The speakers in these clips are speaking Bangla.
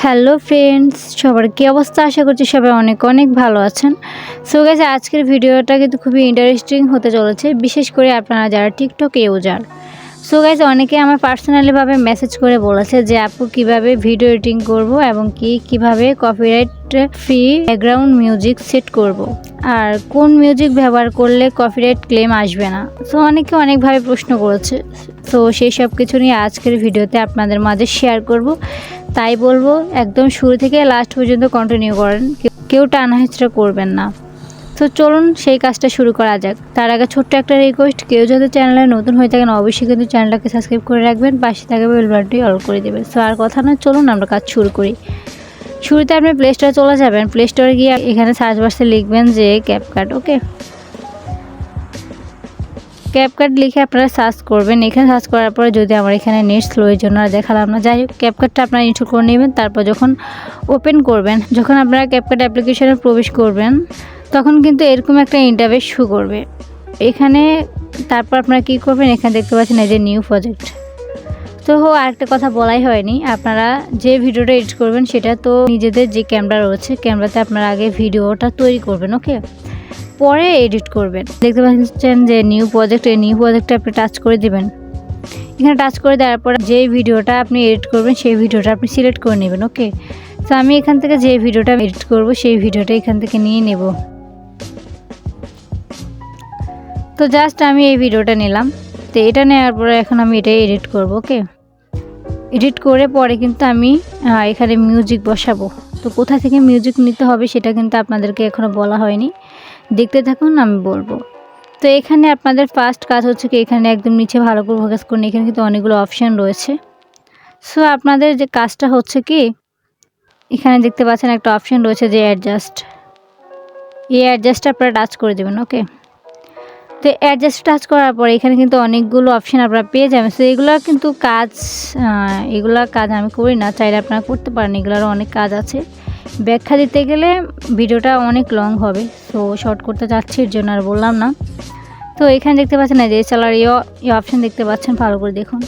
হ্যালো ফ্রেন্ডস, সবার কী অবস্থা? আশা করছি সবাই অনেক অনেক ভালো আছেন। সো গাইস, আজকের ভিডিওটা কিন্তু খুবই ইন্টারেস্টিং হতে চলেছে, বিশেষ করে আপনারা যারা টিকটক ইউজার। সো গাইস, অনেকে আমার পার্সোনালিভাবে মেসেজ করে বলেছে যে আপু কিভাবে ভিডিও এডিটিং করব এবং কিভাবে copyright free background music set করব, আর কোন মিউজিক ব্যবহার করলে কপিরাইট ক্লেম আসবে না। সো অনেকে অনেকভাবে প্রশ্ন করেছে। সো সেই সব কিছু নিয়ে আজকের ভিডিওতে আপনাদের মাঝে শেয়ার করব। তাই বলবো একদম শুরু থেকে লাস্ট পর্যন্ত কন্টিনিউ করেন, কেউ টানা হেঁচড়া করবেন না। তো চলুন সেই কাজটা শুরু করা যাক। তার আগে ছোট্ট একটা রিকোয়েস্ট, কেউ যদি চ্যানেলে নতুন হয়ে থাকেন অবশ্যই কিন্তু চ্যানেলটাকে সাবস্ক্রাইব করে রাখবেন, পাশে থাকা বেল বাটনটি অল করে দেবেন। সো আর কথা না, চলুন আমরা কাজ শুরু করি। শুরুতে আপনি প্লে স্টোরে চলে যাবেন। প্লে স্টোরে গিয়ে এখানে সার্চ বাক্সে লিখবেন যে ক্যাপকাট। ওকে, ক্যাপকাট লিখে আপনারা সার্চ করবেন। এখানে সার্চ করার পরে যদি আমার এখানে নেট স্লো এর জন্য আর দেখালাম না, যাই হোক ক্যাপকাটটা আপনারা ইনস্টল করে নেবেন। তারপর যখন ওপেন করবেন, যখন আপনারা ক্যাপকাট অ্যাপ্লিকেশনে প্রবেশ করবেন, তখন কিন্তু এরকম একটা ইন্টারফেস শো করবে এখানে। তারপর আপনারা কী করবেন, এখানে দেখতে পাচ্ছেন এই যে নিউ প্রজেক্ট। তো আরেকটা কথা বলাই হয়নি, আপনারা যে ভিডিওটা এডিট করবেন সেটা তো নিজেদের যে ক্যামেরা রয়েছে, ক্যামেরাতে আপনারা আগে ভিডিওটা তৈরি করবেন, ওকে, পরে এডিট করবেন। দেখতে পাচ্ছেন যে নিউ প্রজেক্ট, এই নিউ প্রজেক্টে আপনি টাচ করে দেবেন। এখানে টাচ করে দেওয়ার পর যে ভিডিওটা আপনি এডিট করবেন সেই ভিডিওটা আপনি সিলেক্ট করে নেবেন। ওকে, তো আমি এখান থেকে যে ভিডিওটা এডিট করব সেই ভিডিওটা এখান থেকে নিয়ে নেব। তো জাস্ট আমি এই ভিডিওটা নিলাম। তো এটা নেওয়ার পরে এখন আমি এটাই এডিট করব। ওকে, এডিট করে পরে কিন্তু আমি এখানে মিউজিক বসাবো। তো কোথা থেকে মিউজিক নিতে হবে সেটা কিন্তু আপনাদেরকে এখনও বলা হয়নি, দেখতে থাকুন, আমি বলবো। তো এখানে আপনাদের ফার্স্ট কাজ হচ্ছে কি, এখানে একদম নিচে ভালো করে ফোকাস করুন। এখানে কিন্তু অনেকগুলো অপশান রয়েছে। সো আপনাদের যে কাজটা হচ্ছে কি, এখানে দেখতে পাচ্ছেন একটা অপশান রয়েছে যে অ্যাডজাস্ট। এই অ্যাডজাস্টটা আপনারা টাচ করে দেবেন। ওকে, তো অ্যাডজাস্ট টাচ করার পরে এখানে কিন্তু অনেকগুলো অপশান আপনারা পেয়ে যাবেন। সো এগুলোর কিন্তু এগুলোর কাজ আমি করি না, চাইলে আপনারা করতে পারেন, এগুলোরও অনেক কাজ আছে। ব্যাখ্যা দিতে গেলে ভিডিওটা অনেক লং হবে, সো শর্ট করতে যাচ্ছি, এর জন্য আর বললাম না। তো এখানে দেখতে পাচ্ছেন যে চালার এই অপশান দেখতে পাচ্ছেন, ভালো করে দেখুন।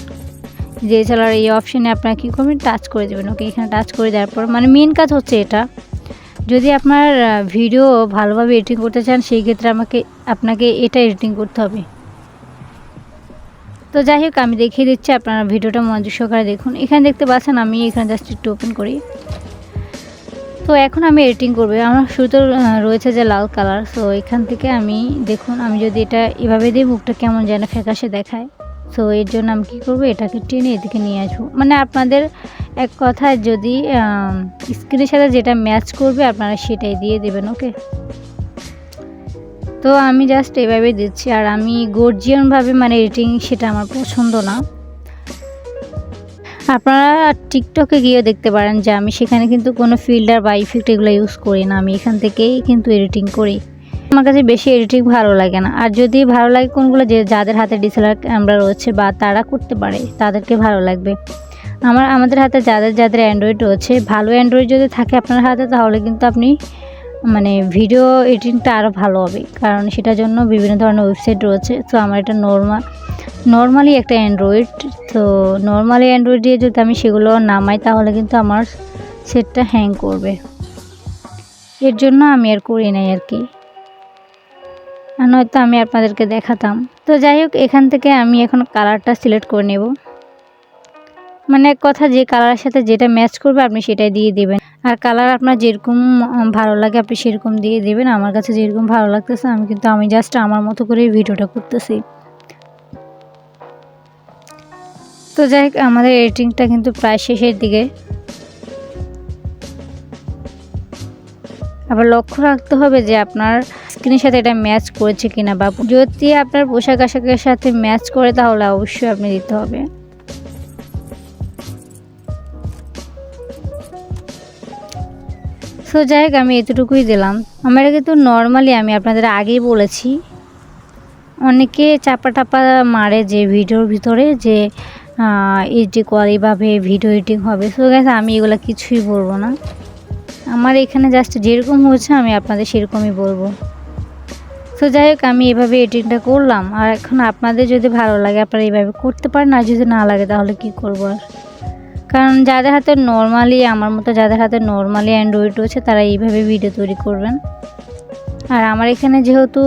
যে চালার এই অপশানে আপনারা কী করবেন, টাচ করে দেবেন। ওকে, এখানে টাচ করে দেওয়ার পর মানে মেন কাজ হচ্ছে এটা, যদি আপনার ভিডিও ভালোভাবে এডিটিং করতে চান সেই ক্ষেত্রে আপনাকে এটা এডিটিং করতে হবে। তো যাই হোক, আমি দেখিয়ে দিচ্ছি, আপনারা ভিডিওটা মনোযোগ সহকারে দেখুন। এখানে দেখতে পাচ্ছেন আমি এখানে জাস্ট একটু ওপেন করি। তো এখন আমি এডিটিং করবো। আমার শুরুতে রয়েছে যে লাল কালার। সো এখান থেকে আমি দেখুন, আমি যদি এটা এভাবে দিই মুখটা কেমন যেন ফ্যাকাশে দেখায়। সো এর জন্য আমি কী করবো, এটাকে টেনে এদিকে নিয়ে আসবো। মানে আপনাদের এক কথায় যদি স্ক্রিনের সাথে যেটা ম্যাচ করবে আপনারা সেটাই দিয়ে দেবেন। ওকে, তো আমি জাস্ট এভাবে দিচ্ছি। আর আমি গর্জিয়ানভাবে মানে এডিটিং সেটা আমার পছন্দ না। আপনারা টিকটকে গিয়ে দেখতে পারেন যে আমি সেখানে কিন্তু কোনো ফিল্টার বা ইফেক্ট এগুলো ইউজ করি না, আমি এখান থেকেই কিন্তু এডিটিং করি। আমার কাছে বেশি এডিটিং ভালো লাগে না। আর যদি ভালো লাগে কোনগুলো, যাদের হাতে ডিএসএলআর ক্যামেরা রয়েছে বা তারা করতে পারে তাদেরকে ভালো লাগবে। আমাদের হাতে যাদের অ্যান্ড্রয়েড রয়েছে, ভালো অ্যান্ড্রয়েড যদি থাকে আপনার হাতে, তাহলে কিন্তু আপনি মানে ভিডিও এডিটিংটা আরও ভালো হবে, কারণ সেটার জন্য বিভিন্ন ধরনের ওয়েবসাইট রয়েছে। তো আমার এটা নর্মালি একটা অ্যান্ড্রয়েড। তো নর্মালি অ্যান্ড্রয়েড দিয়ে যদি আমি সেগুলো নামাই তাহলে কিন্তু আমার সেটটা হ্যাং করবে, এর জন্য আমি আর করি নাই আর কি, আর নয়তো আমি আপনাদেরকে দেখাতাম। তো যাই হোক, এখান থেকে আমি এখন কালারটা সিলেক্ট করে নেব। মানে এক কথা, যে কালারের সাথে যেটা ম্যাচ করবে আপনি সেটাই দিয়ে দেবেন। আর কালার আপনার যেরকম ভালো লাগে আপনি সেরকম দিয়ে দেবেন। আমার কাছে যেরকম ভালো লাগতেছে আমি জাস্ট আমার মতো করে ভিডিওটা করতেছি। তো যাই হোক, আমাদের এডিটিংটা কিন্তু প্রায় শেষের দিকে। আবার লক্ষ্য রাখতে হবে যে আপনার স্ক্রিনের সাথে এটা ম্যাচ করেছে কিনা, বা যদি আপনার পোশাক আশাকের সাথে ম্যাচ করে তাহলে অবশ্যই আপনি দিতে হবে। সো যাই হোক, আমি এতটুকুই দিলাম। আমার কিন্তু নর্মালি আমি আপনাদের আগেই বলেছি, অনেকে চাপা টাপা মারে যে ভিডিওর ভিতরে যে এইচডি কোয়ালিটিভাবে ভিডিও এডিটিং হবে। সো গাইস, আমি এগুলো কিছুই বলবো না। আমার এখানে জাস্ট যেরকম হয়েছে আমি আপনাদের সেরকমই বলবো। সো যাই হোক, আমি এভাবে এডিটিংটা করলাম। আর এখন আপনাদের যদি ভালো লাগে আপনারা এইভাবে করতে পারেন, আর যদি না লাগে তাহলে কি করবো আর, কারণ যাদের হাতে নর্মালি, আমার মতো যাদের হাতে নর্মালি অ্যান্ড্রয়েড রয়েছে তারা এইভাবে ভিডিও তৈরি করবেন। আর আমার এখানে যেহেতু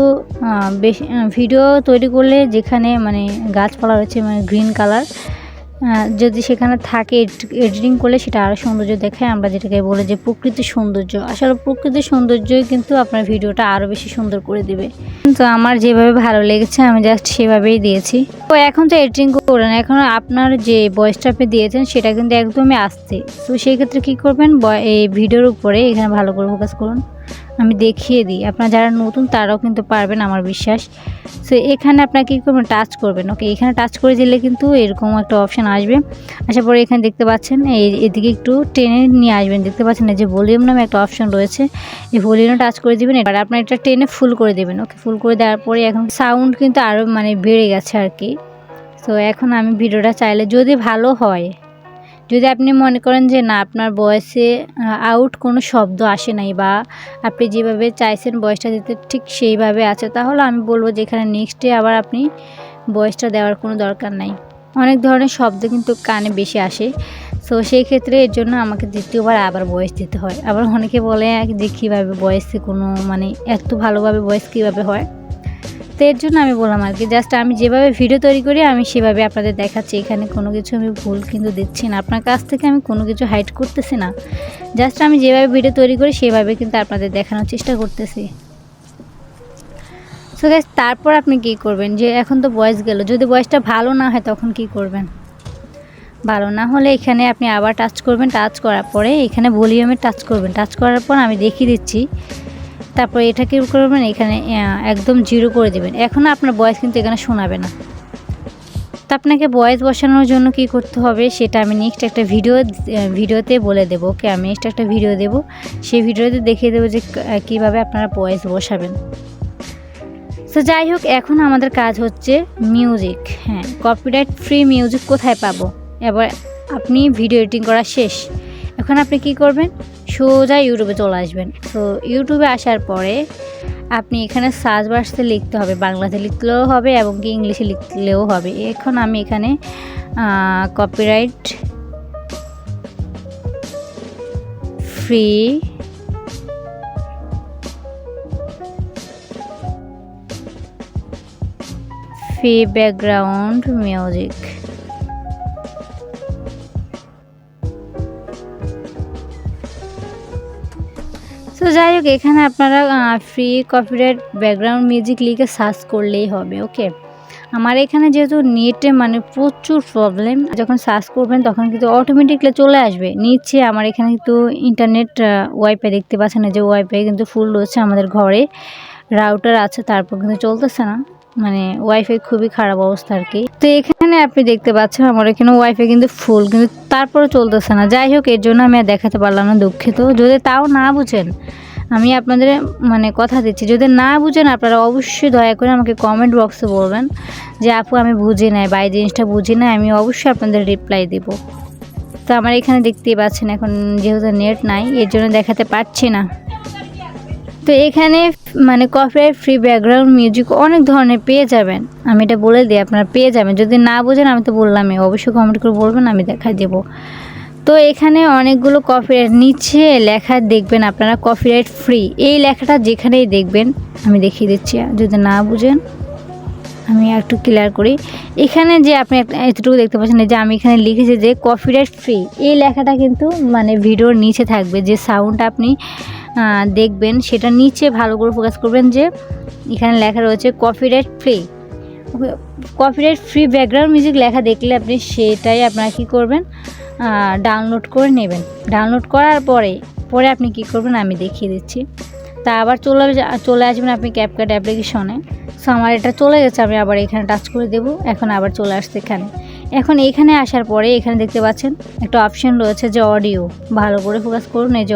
বেশি ভিডিও তৈরি করলে যেখানে মানে গাছপালা রয়েছে মানে গ্রিন কালার যদি সেখানে থাকে, এডিটিং করলে সেটা আরও সৌন্দর্য দেখায়। আমরা যেটাকে বলে যে প্রকৃতির সৌন্দর্য, আসলে প্রকৃতির সৌন্দর্যই কিন্তু আপনার ভিডিওটা আরও বেশি সুন্দর করে দিবে। তো আমার যেভাবে ভালো লেগেছে আমি জাস্ট সেভাবেই দিয়েছি। তো এখন তো এডিটিং করেন, এখন আপনার যে ভয়েসটা আপনি দিয়েছেন সেটা কিন্তু একদমই আস্তে। তো সেই ক্ষেত্রে কী করবেন, এই ভিডিওর উপরে এখানে ভালো করে ফোকাস করুন। আমি দেখিয়ে দিই, আপনারা যারা নতুন তারাও কিন্তু পারবেন আমার বিশ্বাস। সো এখানে আপনারা কী করবেন, টাচ করবেন। ওকে, এখানে টাচ করে দিলে কিন্তু এরকম একটা অপশান আসবে। আসার পরে এখানে দেখতে পাচ্ছেন এদিকে একটু টেনে নিয়ে আসবেন। দেখতে পাচ্ছেন যে ভলিউম নামে একটা অপশান রয়েছে, এই ভলিউমে টাচ করে দেবেন। এবার আপনার এটা টেনে ফুল করে দেবেন। ওকে, ফুল করে দেওয়ার পরে এখন সাউন্ড কিন্তু আরও মানে বেড়ে গেছে আর কি। তো এখন আমি ভিডিওটা চাইলে যদি ভালো হয়, যদি আপনি মনে করেন যে না আপনার ভয়েসে আউট কোনো শব্দ আসে নাই বা আপনি যেভাবে চাইছেন ভয়েসটা দিতে ঠিক সেইভাবে আছে, তাহলে আমি বলবো যে এখানে নেক্সটে আবার আপনি ভয়েসটা দেওয়ার কোনো দরকার নাই। অনেক ধরনের শব্দ কিন্তু কানে বেশি আসে, তো সেই ক্ষেত্রে এর জন্য আমাকে দ্বিতীয়বার আবার ভয়েস দিতে হয়। আবার অনেকে বলে যে কীভাবে ভয়েসে কোনো মানে এত ভালোভাবে ভয়েস কীভাবে হয়। তো এর জন্য আমি বললাম আর কি, জাস্ট আমি যেভাবে ভিডিও তৈরি করি আমি সেভাবে আপনাদের দেখাচ্ছি। এখানে কোনো কিছু আমি ভুল কিন্তু দিচ্ছি না, আপনার কাছ থেকে আমি কোনো কিছু হাইড করতেছি না। জাস্ট আমি যেভাবে ভিডিও তৈরি করি সেভাবে কিন্তু আপনাদের দেখানোর চেষ্টা করতেছি। সো গাইস, তারপর আপনি কী করবেন, যে এখন তো ভয়েস গেল, যদি ভয়েসটা ভালো না হয় তখন কি করবেন? ভালো না হলে এখানে আপনি আবার টাচ করবেন। টাচ করার পরে এখানে ভলিউমে টাচ করবেন। টাচ করার পর আমি দেখিয়ে দিচ্ছি। তারপর এটা কি করবেন, এখানে একদম 0 করে দেবেন। এখন আপনার ভয়েস কিন্তু এখানে শোনাবে না। তো আপনাকে ভয়েস বসানোর জন্য কি করতে হবে সেটা আমি নেক্সট একটা ভিডিওতে বলে দেবো। ওকে, আমি নেক্সট একটা ভিডিও দেবো, সেই ভিডিওতে দেখিয়ে দেবো যে কীভাবে আপনারা ভয়েস বসাবেন। তো যাই হোক, এখন আমাদের কাজ হচ্ছে মিউজিক। হ্যাঁ, কপিরাইট ফ্রি মিউজিক কোথায় পাবো? এবার আপনি ভিডিও এডিটিং করা শেষ, এখন আপনি কি করবেন, সোজা ইউটিউবে চলে আসবেন। তো ইউটিউবে আসার পরে আপনি এখানে সার্চ বাক্সে লিখতে হবে, বাংলাতে লিখলেও হবে এবং কি ইংলিশে লিখলেও হবে। এখন আমি এখানে কপিরাইট ফ্রি ব্যাকগ্রাউন্ড মিউজিক, তো যাই হোক, এখানে আপনারা ফ্রি কপিরাইট ব্যাকগ্রাউন্ড মিউজিক লিখে সার্চ করলেই হবে। ওকে, আমার এখানে যেহেতু নেটে মানে প্রচুর প্রবলেম, যখন সার্চ করবেন তখন কিন্তু অটোমেটিকলি চলে আসবে নিচে। আমার এখানে কিন্তু ইন্টারনেট ওয়াইফাই দেখতে পাচ্ছেন যে ওয়াইফাই কিন্তু ফুল রয়েছে আমাদের ঘরে, রাউটার আছে, তারপর কিন্তু চলতেছে না, মানে ওয়াইফাই খুবই খারাপ অবস্থা আর কি। তো এখানে আপনি দেখতে পাচ্ছেন আমার এখানে ওয়াইফাই কিন্তু ফুল, কিন্তু তারপরে চলতেছে না। যাই হোক, এর জন্য আমি আর দেখাতে পারলাম না, দুঃখিত। যদি তাও না বুঝেন, আমি আপনাদের মানে কথা দিচ্ছি, যদি না বুঝেন আপনারা অবশ্যই দয়া করে আমাকে কমেন্ট বক্সে বলবেন যে আপু আমি বুঝি নাই বা এই জিনিসটা বুঝি না, আমি অবশ্যই আপনাদের রিপ্লাই দেব। তো আমার এখানে দেখতেই পাচ্ছেন এখন যেহেতু নেট নাই এর জন্য দেখাতে পারছি না। তো এখানে মানে কপিরাইট ফ্রি ব্যাকগ্রাউন্ড মিউজিক অনেক ধরনের পেয়ে যাবেন, আমি এটা বলে দিই, আপনারা পেয়ে যাবেন। যদি না বোঝেন আমি তো বললামই, অবশ্যই কমেন্ট করে বলবেন, আমি দেখাই দেব। তো এখানে অনেকগুলো কপিরাইট নিচে লেখা দেখবেন আপনারা, কপিরাইট ফ্রি, এই লেখাটা যেখানেই দেখবেন আমি দেখিয়ে দিচ্ছি। যদি না বুঝেন আমি একটু ক্লিয়ার করি। এখানে যে আপনি এতটুকু দেখতে পাচ্ছেন যে আমি এখানে লিখেছি যে কপিরাইট ফ্রি, এই লেখাটা কিন্তু মানে ভিডিওর নিচে থাকবে। যে সাউন্ড আপনি দেখবেন সেটা নিচে ভালো করে ফোকাস করবেন, যে এখানে লেখা রয়েছে copyright free. Copyright free background music লেখা দেখলে আপনি সেটাই আপনারা কী করবেন, ডাউনলোড করে নেবেন। ডাউনলোড করার পরে আপনি কি করবেন আমি দেখিয়ে দিচ্ছি। তা আবার চলে আসবেন আপনি ক্যাপকাট অ্যাপ্লিকেশনে। সো আমার এটা চলে গেছে, আমি আবার এখানে টাচ করে দেব। এখন আবার চলে আসছে এখানে। এখন এখানে আসার পরে এখানে দেখতে পাচ্ছেন একটা অপশন রয়েছে যে অডিও, ভালো করে ফোকাস করুন। এই যে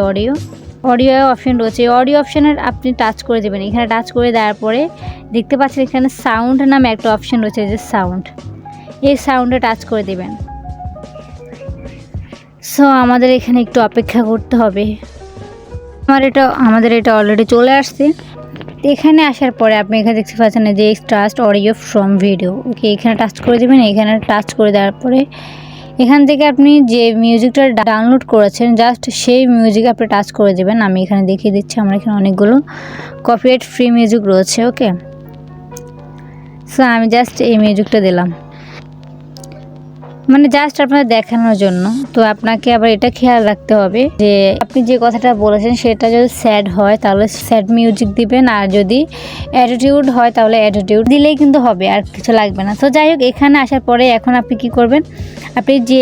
অডিও অপশন রয়েছে, এই অডিও অপশানের আপনি টাচ করে দেবেন। এখানে টাচ করে দেওয়ার পরে দেখতে পাচ্ছেন এখানে সাউন্ড নামে একটা অপশন রয়েছে, যে সাউন্ড, এই সাউন্ডে টাচ করে দেবেন। সো আমাদের এখানে একটু অপেক্ষা করতে হবে। আমাদের এটা অলরেডি চলে আসছে। এখানে আসার পরে আপনি এখানে দেখতে পাচ্ছেন যে এক্সট্রাস্ট অডিও ফ্রম ভিডিও। ওকে, এখানে টাচ করে দেবেন। এখানে টাচ করে দেওয়ার পরে এখান থেকে আপনি যে মিউজিকটা ডাউনলোড করেছেন জাস্ট সেই মিউজিক আপনি টাচ করে দেবেন। আমি এখানে দেখিয়ে দিচ্ছি, আমার এখানে অনেকগুলো কপিরাইট ফ্রি মিউজিক রয়েছে। ওকে, সো আমি জাস্ট এই মিউজিকটা দিলাম, মানে জাস্ট আপনার দেখানোর জন্য। তো আপনাকে আবার এটা খেয়াল রাখতে হবে যে আপনি যে কথাটা বলেছেন সেটা যদি স্যাড হয় তাহলে স্যাড মিউজিক দিবেন, আর যদি অ্যাটিটিউড হয় তাহলে অ্যাটিটিউড দিলেই কিন্তু হবে, আর কিছু লাগবে না। তো যাই হোক, এখানে আসার পরে এখন আপনি কি করবেন, আপনি যে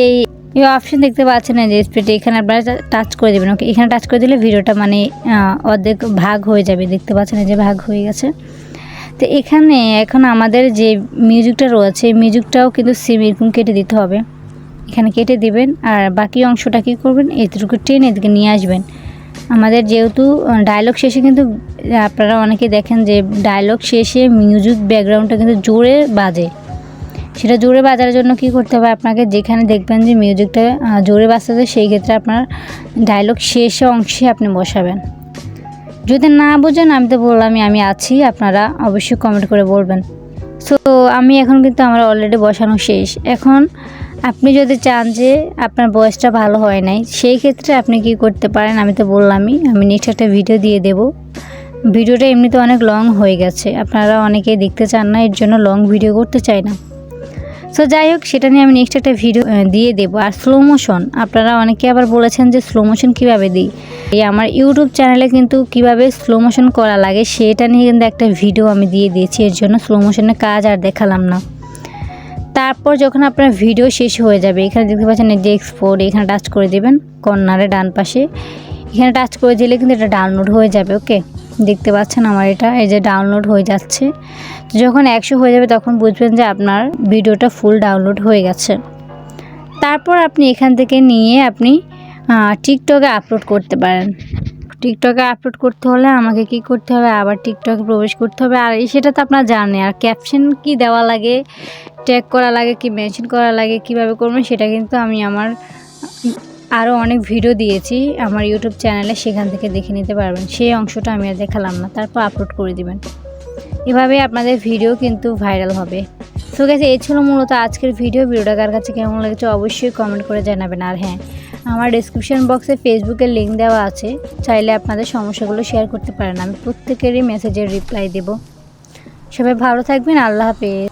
এই অপশন দেখতে পাচ্ছেন না যে স্প্রেডে, এখানে আপনারা টাচ করে দেবেন। ওকে, এখানে টাচ করে দিলে ভিডিওটা মানে অর্ধেক ভাগ হয়ে যাবে। দেখতে পাচ্ছেন যে ভাগ হয়ে গেছে। তো এখানে এখন আমাদের যে মিউজিকটা রয়েছে মিউজিকটাও কিন্তু সেম এরকম কেটে দিতে হবে। এখানে কেটে দিবেন, আর বাকি অংশটা কী করবেন, এতটুকু টেনে এদিকে নিয়ে আসবেন। আমাদের যেহেতু ডায়লগ শেষে কিন্তু আপনারা অনেকে দেখেন যে ডায়লগ শেষে মিউজিক ব্যাকগ্রাউন্ডটা কিন্তু জোরে বাজে। সেটা জোরে বাজার জন্য কি করতে হবে আপনাকে, যেখানে দেখবেন যে মিউজিকটা জোরে বাজতেছে সেই ক্ষেত্রে আপনার ডায়লগ শেষ অংশে আপনি বসাবেন। যদি না বোঝেন আমি তো বললামই, আমি আছি, আপনারা অবশ্যই কমেন্ট করে বলবেন। সো আমি এখন কিন্তু আমার অলরেডি বসানো শেষ। এখন আপনি যদি চান যে আপনার ভয়েসটা ভালো হয় নাই, সেই ক্ষেত্রে আপনি কি করতে পারেন, আমি তো বললামই, আমি নেক্সট একটা ভিডিও দিয়ে দেব। ভিডিওটা এমনিতে অনেক লং হয়ে গেছে, আপনারা অনেকেই দেখতে চান না, এর জন্য লং ভিডিও করতে চাই না। সো যাই হোক, সেটা নিয়ে আমি নেক্সট একটা ভিডিও দিয়ে দেবো। আর স্লো মোশন, আপনারা অনেকে আবার বলেছেন যে স্লো মোশন কীভাবে দিই, এই আমার ইউটিউব চ্যানেলে কিন্তু কিভাবে স্লো মোশন করা লাগে সেটা নিয়ে কিন্তু একটা ভিডিও আমি দিয়ে দিয়েছি, এর জন্য স্লো মোশনের কাজ আর দেখালাম না। তারপর যখন আপনার ভিডিও শেষ হয়ে যাবে, এখানে দেখতে পাচ্ছেন যে এক্সপোর্ট, এখানে টাচ করে দেবেন কর্নারে ডান পাশে, এখানে টাচ করে দিলে কিন্তু এটা ডাউনলোড হয়ে যাবে। ওকে, দেখতে পাচ্ছেন আমার এটা এই যে ডাউনলোড হয়ে যাচ্ছে। যখন 100 হয়ে যাবে তখন বুঝবেন যে আপনার ভিডিওটা ফুল ডাউনলোড হয়ে গেছে। তারপর আপনি এখান থেকে নিয়ে আপনি টিকটকে আপলোড করতে পারেন। টিকটকে আপলোড করতে হলে আমাকে কি করতে হবে, আবার টিকটকে প্রবেশ করতে হবে। আর সেটা তো আপনার জানেন, আর ক্যাপশন কি দেওয়া লাগে, ট্যাগ করা লাগে, কি মেনশন করা লাগে, কিভাবে করবেন সেটা কিন্তু আমি আমার আরও অনেক ভিডিও দিয়েছি আমার ইউটিউব চ্যানেলে, সেখান থেকে দেখে নিতে পারবেন। সেই অংশটা আমি আর দেখালাম না, তারপর আপলোড করে দিবেন। এভাবে আপনাদের ভিডিও কিন্তু ভাইরাল হবে। সো গাইস, এই ছিল মূলত আজকের ভিডিওটা কার কাছে কেমন লেগেছে অবশ্যই কমেন্ট করে জানাবেন। আর হ্যাঁ, আমার ডেসক্রিপশন বক্সে ফেসবুকের লিঙ্ক দেওয়া আছে, চাইলে আপনাদের সমস্যাগুলো শেয়ার করতে পারেন, আমি প্রত্যেকেরই মেসেজের রিপ্লাই দেব। সবাই ভালো থাকবেন, আল্লাহ হাফেজ।